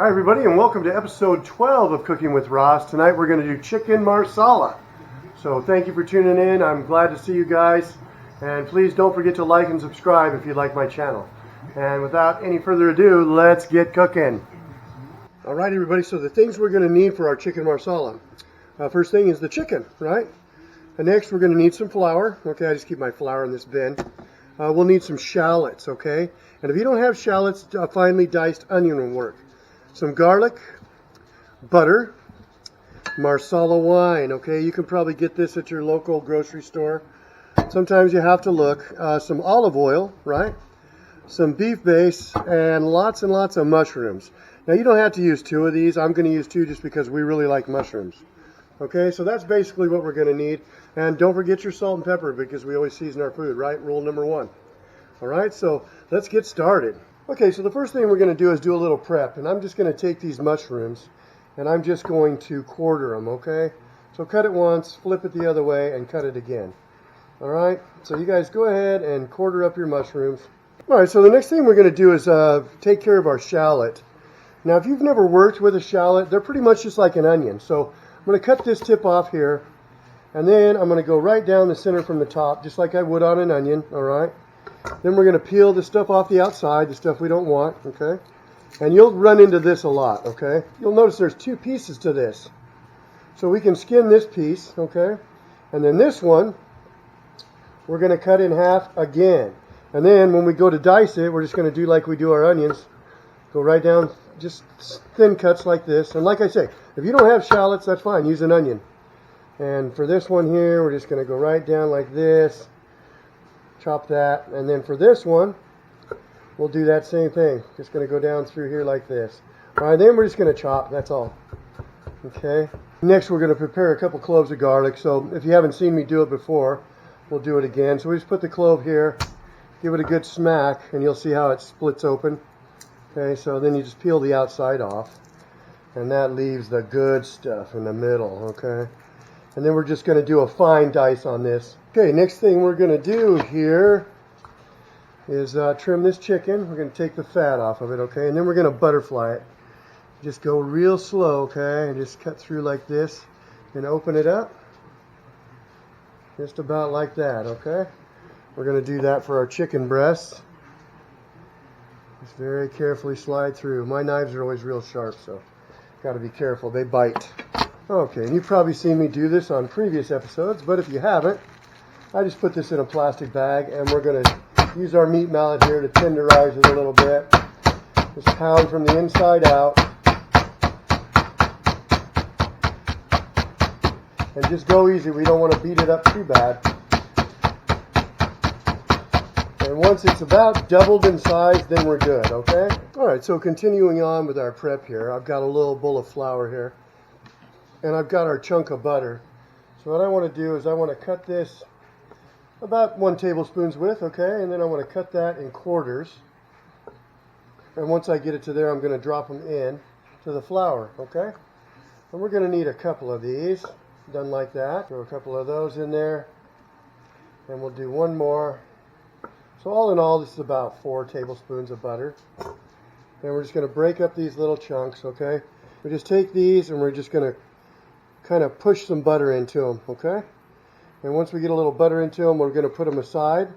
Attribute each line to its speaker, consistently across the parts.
Speaker 1: Hi everybody, and welcome to episode 12 of Cooking with Ross. Tonight we're going to do chicken marsala. So thank you for tuning in. I'm glad to see you guys. And please don't forget to like and subscribe if you like my channel. And without any further ado, let's get cooking. Alright everybody, so the things we're going to need for our chicken marsala. First thing is the chicken, right? And next we're going to need some flour. Okay, I just keep my flour in this bin. We'll need some shallots, okay? And if you don't have shallots, a finely diced onion will work. Some garlic, butter, Marsala wine, okay? You can probably get this at your local grocery store. Sometimes you have to look. Some olive oil, right? Some beef base, and lots of mushrooms. Now, you don't have to use 2 of these. I'm going to use 2 just because we really like mushrooms. Okay, so that's basically what we're going to need. And don't forget your salt and pepper because we always season our food, right? Rule number 1. All right, so let's get started. Okay, so the first thing we're going to do is do a little prep, and I'm just going to take these mushrooms, and I'm just going to quarter them, okay? So cut it once, flip it the other way, and cut it again. All right, so you guys go ahead and quarter up your mushrooms. All right, so the next thing we're going to do is take care of our shallot. Now, if you've never worked with a shallot, they're pretty much just like an onion. So I'm going to cut this tip off here, and then I'm going to go right down the center from the top, just like I would on an onion, all right? Then we're going to peel the stuff off the outside, the stuff we don't want, okay? And you'll run into this a lot, okay? You'll notice there's 2 pieces to this. So we can skin this piece, okay? And then this one, we're going to cut in half again. And then when we go to dice it, we're just going to do like we do our onions. Go right down, just thin cuts like this. And like I say, if you don't have shallots, that's fine. Use an onion. And for this one here, we're just going to go right down like this. Chop that, and then for this one, we'll do that same thing. Just going to go down through here like this. All right, then we're just going to chop, that's all. Okay. Next, we're going to prepare a couple cloves of garlic. So if you haven't seen me do it before, we'll do it again. So we just put the clove here, give it a good smack, and you'll see how it splits open. Okay, so then you just peel the outside off, and that leaves the good stuff in the middle, okay? And then we're just going to do a fine dice on this. Okay, next thing we're going to do here is trim this chicken. We're going to take the fat off of it, okay? And then we're going to butterfly it. Just go real slow, okay? And just cut through like this and open it up. Just about like that, okay? We're going to do that for our chicken breasts. Just very carefully slide through. My knives are always real sharp, so got to be careful. They bite. Okay, and you've probably seen me do this on previous episodes, but if you haven't, I just put this in a plastic bag, and we're going to use our meat mallet here to tenderize it a little bit. Just pound from the inside out. And just go easy. We don't want to beat it up too bad. And once it's about doubled in size, then we're good, okay? All right, so continuing on with our prep here, I've got a little bowl of flour here. And I've got our chunk of butter. So what I want to do is I want to cut this about 1 tablespoon's width, okay? And then I want to cut that in quarters. And once I get it to there, I'm going to drop them in to the flour, okay? And we're going to need a couple of these, done like that. Throw a couple of those in there. And we'll do 1 more. So all in all, this is about 4 tablespoons of butter. And we're just going to break up these little chunks, okay? We just take these and we're just going to kind of push some butter into them, okay? And once we get a little butter into them, we're going to put them aside.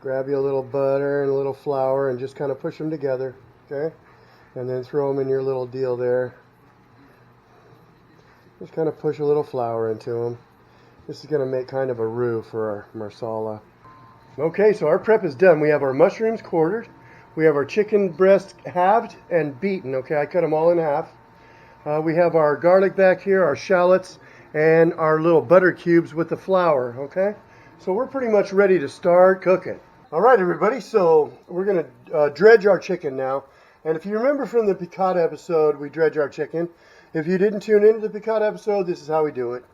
Speaker 1: Grab you a little butter and a little flour and just kind of push them together, okay? And then throw them in your little deal there. Just kind of push a little flour into them. This is going to make kind of a roux for our marsala. Okay, so our prep is done. We have our mushrooms quartered. We have our chicken breast halved and beaten, okay? I cut them all in half. We have our garlic back here, our shallots, and our little butter cubes with the flour, okay? So we're pretty much ready to start cooking. All right, everybody, so we're going to dredge our chicken now. And if you remember from the Picata episode, we dredge our chicken. If you didn't tune into the Picata episode, this is how we do it.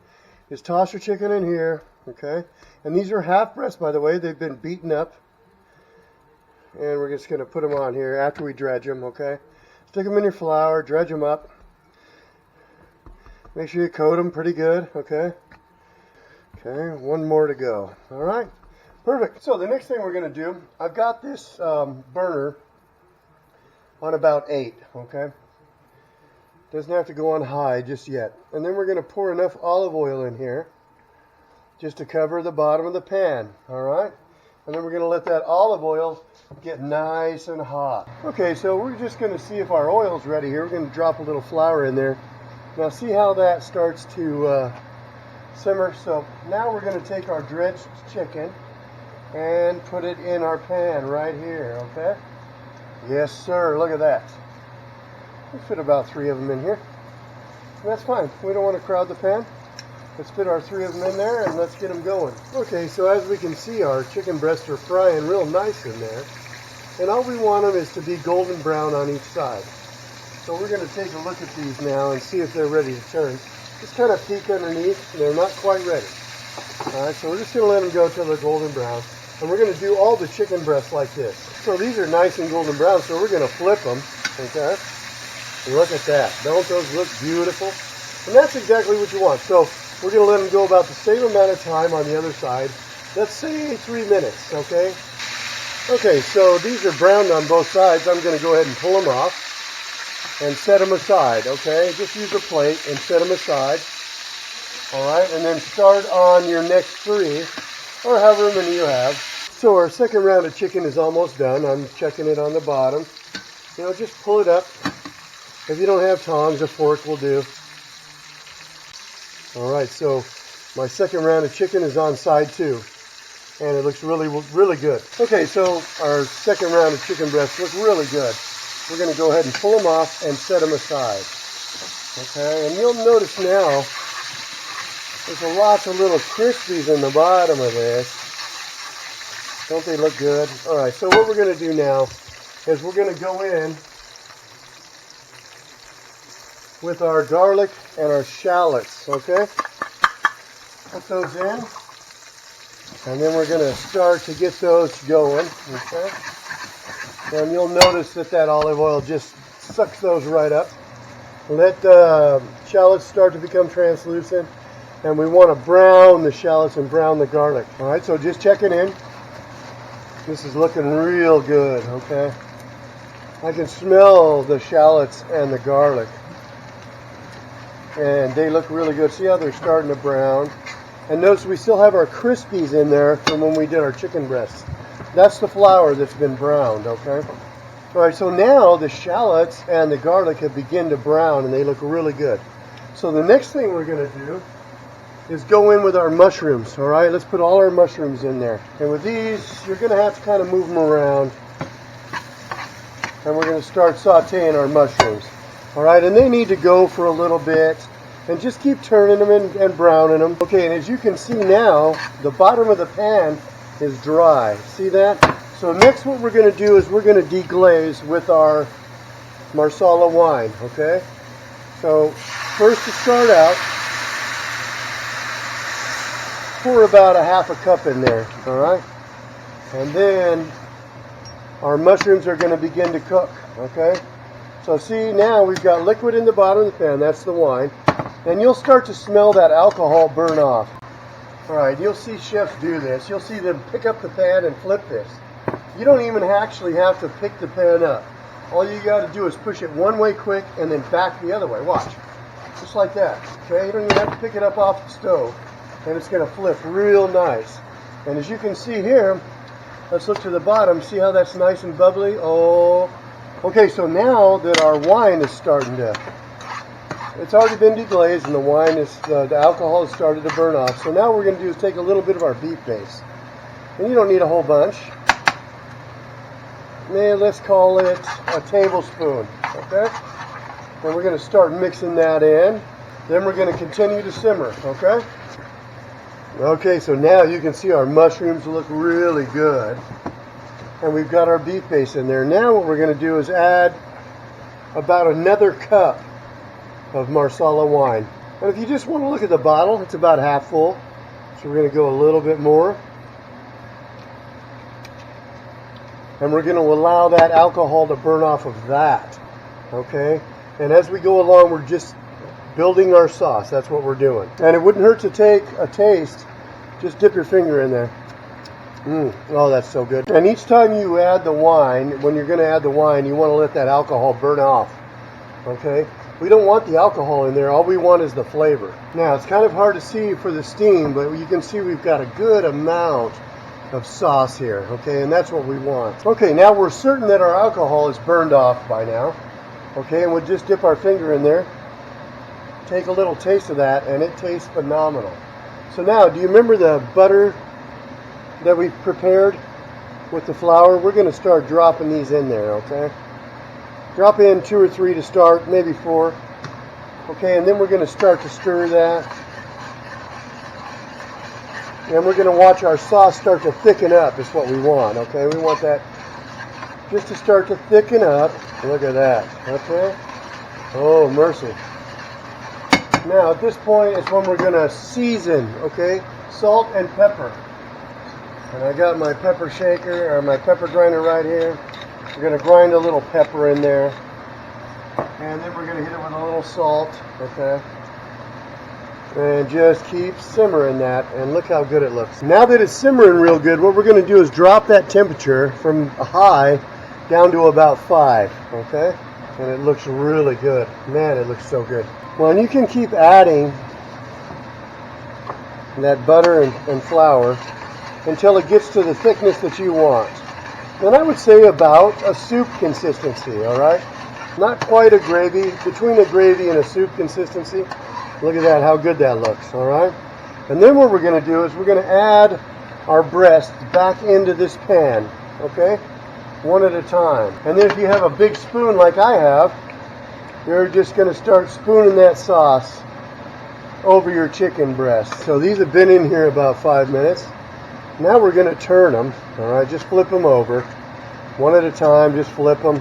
Speaker 1: Just toss your chicken in here, okay? And these are half breasts, by the way. They've been beaten up. And we're just going to put them on here after we dredge them, okay? Stick them in your flour, dredge them up. Make sure you coat them pretty good, okay? Okay, 1 more to go. All right, perfect. So the next thing we're going to do, I've got this burner on about 8, okay? Doesn't have to go on high just yet. And then we're going to pour enough olive oil in here just to cover the bottom of the pan, all right? And then we're going to let that olive oil get nice and hot. Okay, so we're just going to see if our oil's ready here. We're going to drop a little flour in there. Now see how that starts to simmer. So now we're going to take our dredged chicken and put it in our pan right here, okay? Yes, sir. Look at that. We fit about 3 of them in here. And that's fine. We don't want to crowd the pan. Let's fit our 3 of them in there and let's get them going. Okay, so as we can see, our chicken breasts are frying real nice in there. And all we want them is to be golden brown on each side. So we're going to take a look at these now and see if they're ready to turn. Just kind of peek underneath. They're not quite ready. All right, so we're just going to let them go till they're golden brown. And we're going to do all the chicken breasts like this. So these are nice and golden brown, so we're going to flip them, okay? And look at that. Don't those look beautiful? And that's exactly what you want. So we're going to let them go about the same amount of time on the other side. Let's say 3 minutes, okay? Okay, so these are browned on both sides. I'm going to go ahead and pull them off and set them aside, okay? Just use a plate and set them aside. All right, and then start on your next 3, or however many you have. So our second round of chicken is almost done. I'm checking it on the bottom. You know, just pull it up. If you don't have tongs, a fork will do. All right, so my second round of chicken is on side 2. And it looks really, really good. Okay, so our second round of chicken breasts look really good. We're going to go ahead and pull them off and set them aside. Okay, and you'll notice now there's lots of little crispies in the bottom of this. Don't they look good? All right, so what we're going to do now is we're going to go in with our garlic and our shallots, okay? Put those in. And then we're going to start to get those going, okay? And you'll notice that that olive oil just sucks those right up. Let the shallots start to become translucent. And we want to brown the shallots and brown the garlic. All right, so just checking in. This is looking real good, okay? I can smell the shallots and the garlic. And they look really good. See how they're starting to brown? And notice we still have our crispies in there from when we did our chicken breasts. That's the flour that's been browned, okay? All right, so now the shallots and the garlic have begun to brown and they look really good. So the next thing we're going to do is go in with our mushrooms, all right? Let's put all our mushrooms in there. And with these, you're going to have to kind of move them around. And we're going to start sauteing our mushrooms, all right? And they need to go for a little bit. And just keep turning them and browning them. Okay, and as you can see now, the bottom of the pan is dry. See that? So next what we're going to do is we're going to deglaze with our Marsala wine, okay? So first to start out, pour about a half a cup in there, all right? And then our mushrooms are going to begin to cook, okay? So see, now we've got liquid in the bottom of the pan. That's the wine. And you'll start to smell that alcohol burn off. All right, you'll see chefs do this. You'll see them pick up the pan and flip this. You don't even actually have to pick the pan up. All you got to do is push it one way quick and then back the other way. Watch. Just like that. Okay, you don't even have to pick it up off the stove. And it's going to flip real nice. And as you can see here, let's look to the bottom. See how that's nice and bubbly? Oh, okay, so now that our wine is starting to, it's already been deglazed and the wine is, the alcohol has started to burn off. So now what we're going to do is take a little bit of our beef base. And you don't need a whole bunch. Let's call it a tablespoon, okay? And we're going to start mixing that in. Then we're going to continue to simmer, okay? Okay, so now you can see our mushrooms look really good. And we've got our beef base in there. Now what we're going to do is add about another cup of Marsala wine. And if you just want to look at the bottle, it's about half full. So we're going to go a little bit more. And we're going to allow that alcohol to burn off of that. Okay? And as we go along, we're just building our sauce. That's what we're doing. And it wouldn't hurt to take a taste. Just dip your finger in there. Oh, that's so good. And each time you add the wine, when you're going to add the wine, you want to let that alcohol burn off. Okay? We don't want the alcohol in there. All we want is the flavor. Now, it's kind of hard to see for the steam, but you can see we've got a good amount of sauce here. Okay? And that's what we want. Okay, now we're certain that our alcohol is burned off by now. Okay? And we'll just dip our finger in there. Take a little taste of that, and it tastes phenomenal. So now, do you remember the butter that we prepared with the flour? We're going to start dropping these in there, okay? Drop in 2 or 3 to start, maybe 4. Okay, and then we're going to start to stir that. And we're going to watch our sauce start to thicken up is what we want, okay? We want that just to start to thicken up. Look at that, okay? Oh, mercy. Now, at this point is when we're going to season, okay? Salt and pepper. And I got my pepper shaker, or my pepper grinder right here. We're going to grind a little pepper in there. And then we're going to hit it with a little salt, okay? And just keep simmering that, and look how good it looks. Now that it's simmering real good, what we're going to do is drop that temperature from high down to about 5, okay? And it looks really good. Man, it looks so good. Well, and you can keep adding that butter and flour until it gets to the thickness that you want. And I would say about a soup consistency, all right? Not quite a gravy, between a gravy and a soup consistency. Look at that, how good that looks, all right? And then what we're going to do is we're going to add our breast back into this pan, okay? One at a time. And then if you have a big spoon like I have, you're just going to start spooning that sauce over your chicken breast. So these have been in here about 5 minutes. Now we're going to turn them, all right? Just flip them over. One at a time, just flip them.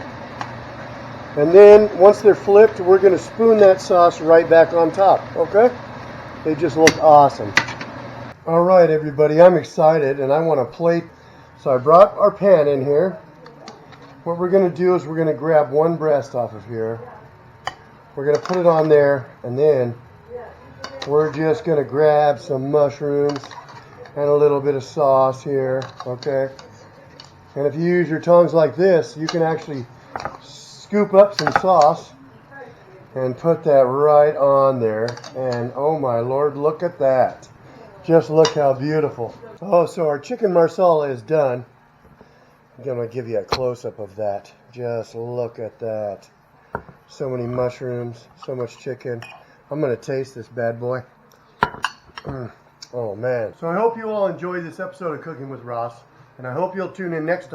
Speaker 1: And then once they're flipped, we're going to spoon that sauce right back on top, okay? They just look awesome. All right, everybody, I'm excited and I want to plate. So I brought our pan in here. What we're going to do is we're going to grab one breast off of here. We're going to put it on there, and then we're just going to grab some mushrooms and a little bit of sauce here, okay? And if you use your tongs like this, you can actually scoop up some sauce and put that right on there. And oh my Lord, look at that. Just look how beautiful. Oh, so our chicken marsala is done. I'm going to give you a close-up of that. Just look at that. So many mushrooms, so much chicken. I'm going to taste this bad boy. Oh, man. So I hope you all enjoyed this episode of Cooking with Ross, and I hope you'll tune in next time.